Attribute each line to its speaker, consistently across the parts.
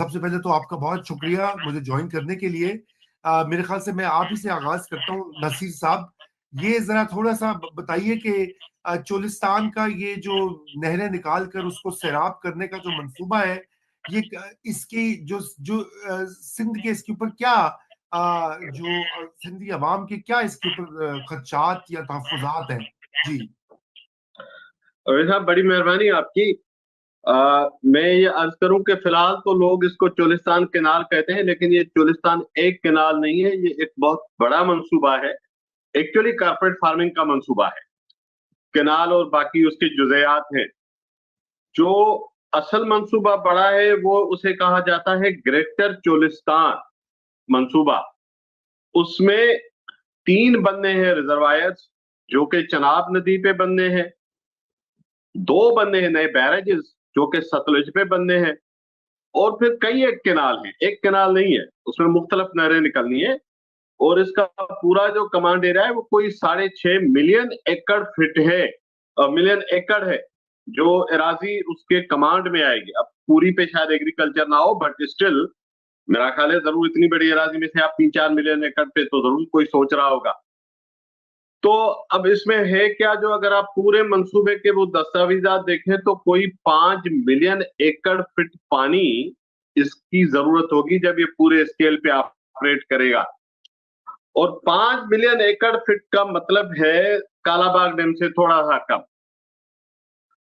Speaker 1: सबसे पहले तो आपका बहुत शुक्रिया मुझे ज्वाइन करने के लिए। मेरे ख्याल से मैं आप ही से आगाज करता हूँ, नसीर साहब। ये जरा थोड़ा सा बताइए कि चोलिस्तान का ये जो नहरें निकाल कर उसको सैराब करने का जो मंसूबा है, ये इसकी जो जो सिंध के इसके ऊपर क्या जो सिंधी अवाम के क्या इसके ऊपर खदशात या तहफ्फुजात हैं? जी
Speaker 2: और साहब, बड़ी मेहरबानी आपकी। मैं ये अर्ज करूं कि फिलहाल तो लोग इसको चोलिस्तान केनाल कहते हैं, लेकिन ये चोलिस्तान एक केनाल नहीं है, ये एक बहुत बड़ा मंसूबा है। एक्चुअली कारपेट फार्मिंग का मंसूबा है। केनाल और बाकी उसके जुज़ेयात हैं। जो असल मंसूबा बड़ा है वो उसे कहा जाता है ग्रेटर चोलिस्तान मंसूबा। उसमें 3 बनने हैं रिजर्वायर्स, जो कि चनाब नदी पे बनने हैं। 2 बनने हैं नए बैरेजेस, जो कि सतलुज पे बनने हैं। और फिर कई एक केनाल है, एक केनाल नहीं है, उसमें मुख्तलिफ नहरें निकलनी है। और इसका पूरा जो कमांड एरिया है वो कोई 6.5 मिलियन एकड़ फिट है, मिलियन एकड़ है जो एराजी उसके कमांड में आएगी। अब पूरी पे शायद एग्रीकल्चर ना हो, बट स्टिल मेरा ख्याल है जरूर इतनी बड़ी एराजी में से आप 3-4 मिलियन एकड़ पे तो जरूर कोई सोच रहा होगा। तो अब इसमें है क्या, जो अगर आप पूरे मंसूबे के वो दस्तावेजात देखें तो कोई 5 मिलियन एकड़ फिट पानी इसकी जरूरत होगी जब ये पूरे स्केल पे ऑपरेट करेगा। और 5 मिलियन एकड़ फिट का मतलब है कालाबाग डैम से थोड़ा सा कम।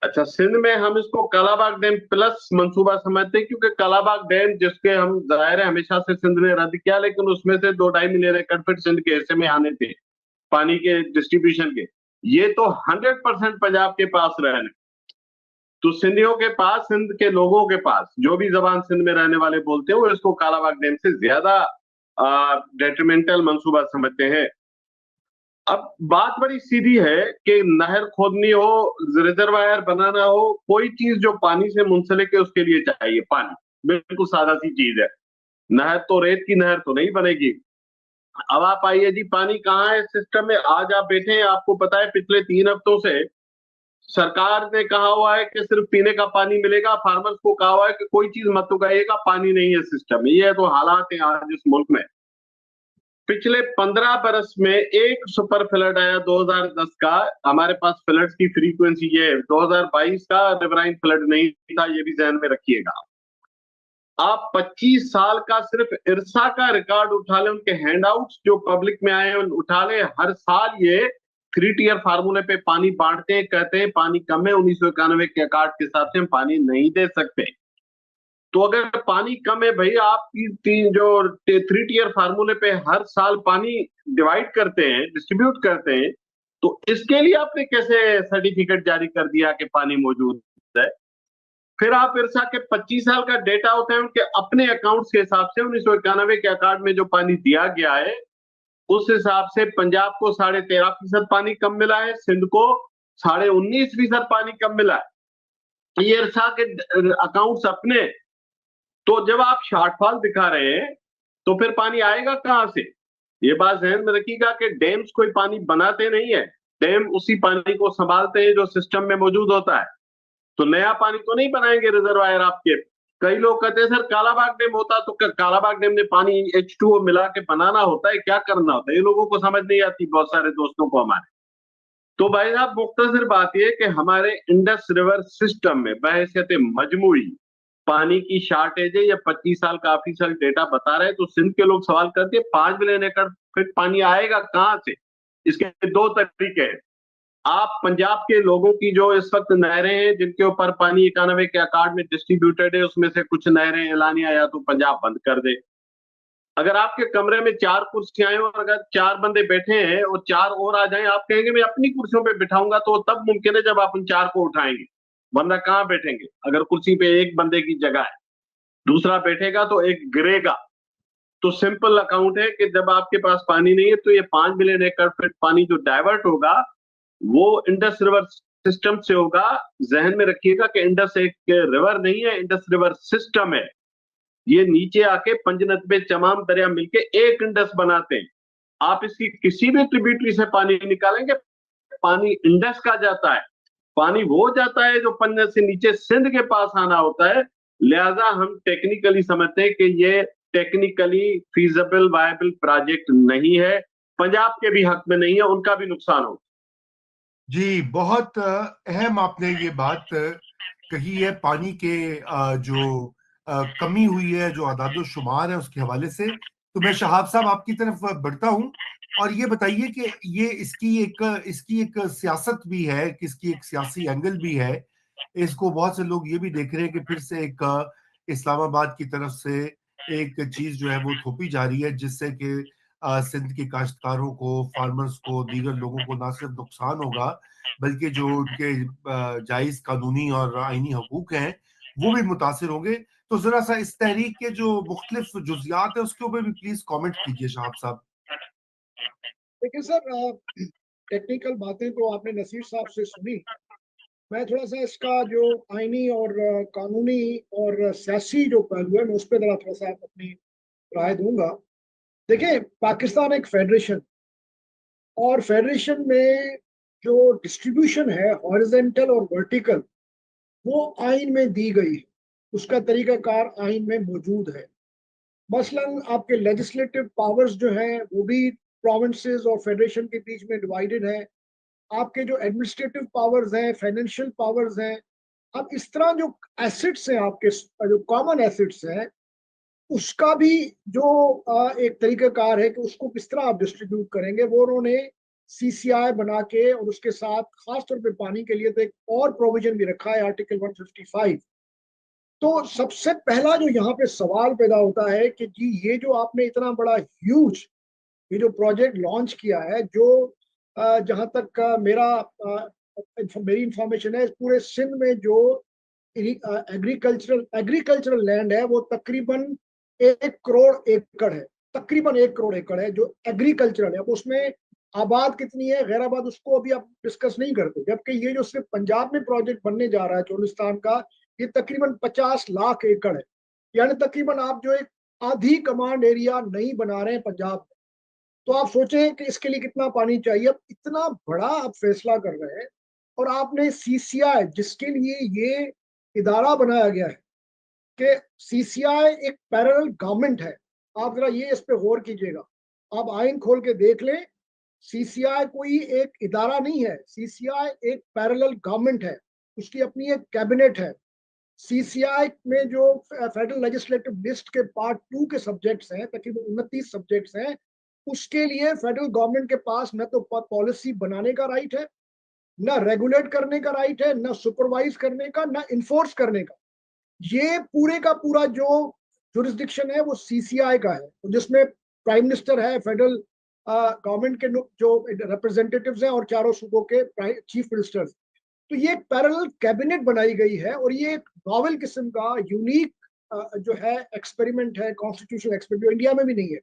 Speaker 2: अच्छा, सिंध में हम इसको कालाबाग डैम प्लस मंसूबा समझते हैं, क्योंकि कालाबाग डैम जिसके हम जाहिर है हमेशा से सिंध ने रद्द किया, लेकिन उसमें से 2-2.5 मिलियन एकड़ फिट सिंध के हिस्से में आने थे पानी के डिस्ट्रीब्यूशन के। ये तो 100% पंजाब के पास रहने। तो सिंधियों के पास, सिंध के लोगों के पास, जो भी जबान सिंध में रहने वाले बोलते हैं, वो इसको कालाबाग डैम से ज्यादा डेट्रीमेंटल मंसूबा समझते हैं। अब बात बड़ी सीधी है कि नहर खोदनी हो, रिजर्वायर बनाना हो, कोई चीज जो पानी से मुंसलिक है उसके लिए चाहिए पानी। बिल्कुल सादा सी चीज है। नहर तो रेत की नहर तो नहीं बनेगी। अब आप आइए जी, पानी कहाँ है सिस्टम में? आज आप बैठे हैं, आपको पता है पिछले 3 हफ्तों से सरकार ने कहा हुआ है कि सिर्फ पीने का पानी मिलेगा। फार्मर्स को कहा हुआ है कि कोई चीज मत उगाइएगा, पानी नहीं है सिस्टम में। ये तो हालात है आज इस मुल्क में। पिछले 15 बरस में एक सुपर फ्लड आया 2010 का। हमारे पास फ्लड्स की फ्रीक्वेंसी ये 2022 का रिवराइन फ्लड नहीं था, ये भी ध्यान में रखिएगा। आप 25 साल का सिर्फ इरसा का रिकॉर्ड उठा लें, उनके हैंडआउट्स जो पब्लिक में आए हैं उठा लें। हर साल ये 3 टियर फार्मूले पे पानी बांटते हैं, कहते हैं पानी कम है। 1991 के अकार्ड के हिसाब से हम पानी नहीं दे सकते। तो अगर पानी कम है भाई, आप जो 3 टियर फार्मूले पे हर साल पानी डिवाइड करते हैं, डिस्ट्रीब्यूट करते हैं, तो इसके लिए आपने कैसे सर्टिफिकेट जारी कर दिया कि पानी मौजूद है? फिर आप इरसा के 25 साल का डेटा होता है उनके अपने अकाउंट्स के हिसाब से। 1991 के अकाउंट में जो पानी दिया गया है उस हिसाब से पंजाब को 13.5% पानी कम मिला है, सिंध को 19.5% पानी कम मिला है। ये इरसा के अकाउंट्स अपने। तो जब आप शॉर्टफॉल दिखा रहे हैं तो फिर पानी आएगा कहां से? ये बात ध्यान में रखिएगा कि डैम्स कोई पानी बनाते नहीं है, डैम उसी पानी को संभालते हैं जो सिस्टम में मौजूद होता है। तो नया पानी तो नहीं बनाएंगे रिजर्वायर आपके। कई लोग कहते हैं सर कालाबाग डैम होता तो कालाबाग डैम में पानी H2O मिला के बनाना होता है, क्या करना होता है? ये लोगों को समझ नहीं आती, बहुत सारे दोस्तों को हमारे। तो भाई साहब, मुख्तसर बात यह कि हमारे इंडस रिवर सिस्टम में बहैसियत मजमूई पानी की शॉर्टेज है। या 25 साल का ऑफिशियल डेटा बता रहे हैं। तो सिंध के लोग सवाल करते हैं 5 मिलियन एकड़ फिट पानी आएगा कहां से? इसके 2 तरीके हैं। आप पंजाब के लोगों की जो इस वक्त नहरें हैं जिनके ऊपर पानी 91 के अकार्ड में डिस्ट्रीब्यूटेड है, उसमें से कुछ नहरें एलानिया या तो पंजाब बंद कर दे। अगर आपके कमरे में 4 कुर्सियां हैं और अगर 4 बंदे बैठे हैं और 4 और आ जाएं, आप कहेंगे मैं अपनी कुर्सियों पे बिठाऊंगा, तो तब मुमकिन है जब आप उन 4 को उठाएंगे, वरना कहां बैठेंगे? अगर कुर्सी पे एक बंदे की जगह है, दूसरा बैठेगा तो एक गिरेगा। तो सिंपल अकाउंट है कि जब आपके पास पानी नहीं है तो ये 5 मिलियन एकड़ फिट पानी जो डाइवर्ट होगा वो इंडस रिवर सिस्टम से होगा। जहन में रखिएगा कि इंडस एक रिवर नहीं है, इंडस रिवर सिस्टम है। ये नीचे आके पंजनद पे तमाम दरिया मिलके एक इंडस बनाते हैं। आप इसकी किसी भी ट्रिब्यूटरी से पानी निकालेंगे, पानी इंडस का जाता है। पानी वो जाता है जो पंजनद से नीचे सिंध के पास आना होता है। लिहाजा हम टेक्निकली समझते हैं कि ये टेक्निकली फीजिबल वायबल प्रोजेक्ट नहीं है, पंजाब के भी हक में नहीं है, उनका भी नुकसान हो।
Speaker 1: जी, बहुत अहम आपने ये बात कही है। पानी के जो कमी हुई है, जो आदादो शुमार है, उसके हवाले से। तो मैं शहाब साहब आपकी तरफ बढ़ता हूं, और ये बताइए कि ये इसकी एक सियासत भी है, कि इसकी एक सियासी एंगल भी है। इसको बहुत से लोग ये भी देख रहे हैं कि फिर से एक इस्लामाबाद की तरफ से एक चीज जो है वो थोपी जा रही है, जिससे कि सिंध के काश्तकारों को, फार्मर्स को, दीगर लोगों को ना सिर्फ नुकसान होगा, बल्कि जो उनके जायज कानूनी और आईनी हकूक हैं वो भी मुतासिर होंगे। तो जरा सा इस तहरीक के जो मुख्तलिफ जुजियात है उसके ऊपर भी प्लीज कमेंट कीजिए शहाब साहब।
Speaker 3: देखिए सर, टेक्निकल बातें तो आपने नसीर साहब से सुनी। मैं थोड़ा सा इसका जो आईनी और कानूनी और सियासी जो पहलू है, मैं उस पर जरा थोड़ा सा अपनी राय दूंगा। देखिए, पाकिस्तान एक फेडरेशन, और फेडरेशन में जो डिस्ट्रीब्यूशन है हॉरिजेंटल और वर्टिकल, वो आइन में दी गई है। उसका तरीकाकार आइन में मौजूद है। मसलन आपके लेजिस्लेटिव पावर्स जो हैं वो भी प्रोविंसेस और फेडरेशन के बीच में डिवाइडेड है। आपके जो एडमिनिस्ट्रेटिव पावर्स हैं, फाइनेंशियल पावर्स हैं। अब इस तरह जो एसेट्स हैं, आपके जो कॉमन एसेट्स हैं, उसका भी जो एक तरीकाकार है कि उसको किस तरह आप डिस्ट्रीब्यूट करेंगे, वो उन्होंने सीसीआई बना के, और उसके साथ खास तौर पे पानी के लिए तो एक और प्रोविजन भी रखा है, आर्टिकल 155। तो सबसे पहला जो यहाँ पे सवाल पैदा होता है कि जी, ये जो आपने इतना बड़ा ह्यूज ये जो प्रोजेक्ट लॉन्च किया है, जो जहां तक मेरी इंफॉर्मेशन है, पूरे सिंध में जो एग्रीकल्चरल लैंड है वो तकरीबन 1 करोड़ एकड़ है। तकरीबन 1 करोड़ एकड़ है जो एग्रीकल्चरल है। अब उसमें आबाद कितनी है, गैर आबाद, उसको अभी आप डिस्कस नहीं करते। जबकि ये जो सिर्फ पंजाब में प्रोजेक्ट बनने जा रहा है चोलिस्तान का, ये तकरीबन 50 लाख एकड़ है। यानी तकरीबन आप जो एक आधी कमांड एरिया नहीं बना रहे हैं पंजाब। तो आप सोचें कि इसके लिए कितना पानी चाहिए। अब इतना बड़ा आप फैसला कर रहे हैं, और आपने सीसीआई, जिसके लिए ये इदारा बनाया गया है, कि सीसीआई एक पैरेलल गवर्नमेंट है। आप जरा ये इस पे गौर कीजिएगा। आप आइन खोल के देख लें, सीसीआई कोई एक इदारा नहीं है। सीसीआई एक पैरेलल गवर्नमेंट है। उसकी अपनी एक कैबिनेट है। सीसीआई में जो फेडरल लेजिस्लेटिव लिस्ट के पार्ट 2 के सब्जेक्ट्स हैं, तकरीबन 29 सब्जेक्ट्स हैं, उसके लिए फेडरल गवर्नमेंट के पास न तो पॉलिसी बनाने का राइट है, ना रेगुलेट करने का राइट है, ना सुपरवाइज करने का, ना इन्फोर्स करने का। ये पूरे का पूरा जो जुरिस्डिक्शन है वो सीसीआई का है, जिसमें प्राइम मिनिस्टर है, फेडरल गवर्नमेंट के जो रिप्रेजेंटेटिव्स हैं, और चारों सूबों के चीफ मिनिस्टर्स। तो ये एक पैरेलल कैबिनेट बनाई गई है, और ये एक नॉवल किस्म का यूनिक जो है एक्सपेरिमेंट है, कॉन्स्टिट्यूशनल एक्सपेरिमेंट, जो इंडिया में भी नहीं है।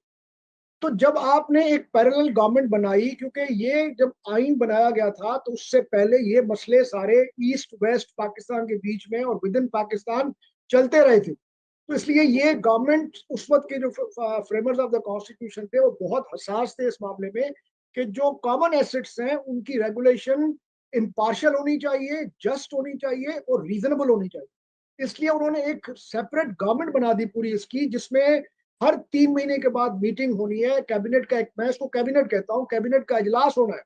Speaker 3: तो जब आपने एक पैरेलल गवर्नमेंट बनाई, क्योंकि ये जब आइन बनाया गया था तो उससे पहले ये मसले सारे ईस्ट वेस्ट पाकिस्तान के बीच में और विद इन पाकिस्तान चलते रहे थे। तो इसलिए ये गवर्नमेंट, उस वक्त के जो फ्रेमर्स ऑफ द कॉन्स्टिट्यूशन थे, वो बहुत हसास थे इस मामले में कि जो कॉमन एसेट्स हैं उनकी रेगुलेशन इम्पार्शियल होनी चाहिए, जस्ट होनी चाहिए और रीजनेबल होनी चाहिए। इसलिए उन्होंने एक सेपरेट गवर्नमेंट बना दी पूरी इसकी, जिसमें हर 3 महीने के बाद मीटिंग होनी है। कैबिनेट का एक, मैं इसको कैबिनेट कहता हूँ, कैबिनेट का इजलास होना है,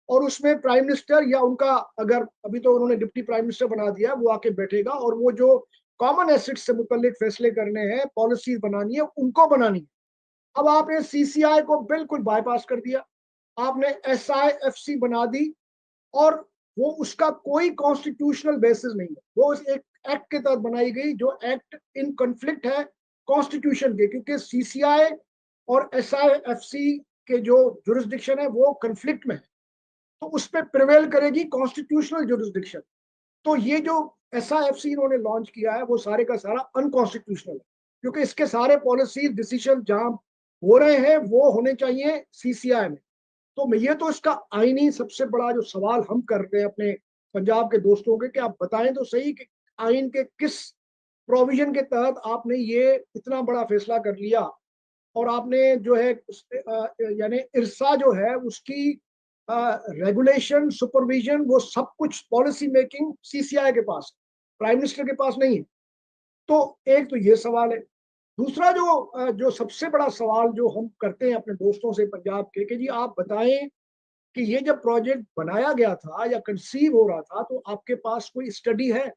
Speaker 3: और उसमें प्राइम मिनिस्टर या उनका, अगर अभी तो उन्होंने डिप्टी प्राइम मिनिस्टर बना दिया, वो आके बैठेगा, और वो जो कॉमन एसेट्स से मुतल्लिक फैसले करने हैं, पॉलिसी बनानी है, उनको बनानी है। अब आपने सीसीआई को बिल्कुल बाईपास कर दिया। आपने एसआईएफसी बना दी, और वो उसका कोई कॉन्स्टिट्यूशनल बेसिस नहीं है। वो एक एक्ट के तहत बनाई गई, जो एक्ट इन कॉन्फ्लिक्ट है कॉन्स्टिट्यूशन के, क्योंकि सीसीआई और एसआईएफसी के जो जुरिस्डिक्शन है वो कॉन्फ्लिक्ट में है। तो उस पर प्रिवेल करेगी कॉन्स्टिट्यूशनल जुरिस्डिक्शन। तो ये जो एसआईएफसी इन्होंने लॉन्च किया है, वो सारे का सारा अनकॉन्स्टिट्यूशनल है, क्योंकि इसके सारे पॉलिसी डिसीजन जहां हो रहे हैं वो होने चाहिए सीसीआई में। तो मैं ये, तो इसका आईनी सबसे बड़ा जो सवाल हम कर रहे हैं अपने पंजाब के दोस्तों के, कि आप बताएं तो सही कि आइन के किस प्रोविजन के तहत आपने ये इतना बड़ा फैसला कर लिया, और आपने जो है यानी इरसा जो है उसकी रेगुलेशन, सुपरविजन, वो सब कुछ पॉलिसी मेकिंग सीसीआई के पास, प्राइम मिनिस्टर के पास नहीं है। तो एक तो ये सवाल है। दूसरा जो सबसे बड़ा सवाल जो हम करते हैं अपने दोस्तों से पंजाब के, कि जी आप बताएं कि ये जब प्रोजेक्ट बनाया गया था या कंसीव हो रहा था, तो आपके पास कोई स्टडी है,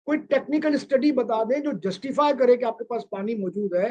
Speaker 3: कोई टेक्निकल स्टडी बता दें जो जस्टिफाई करे कि आपके पास पानी मौजूद है,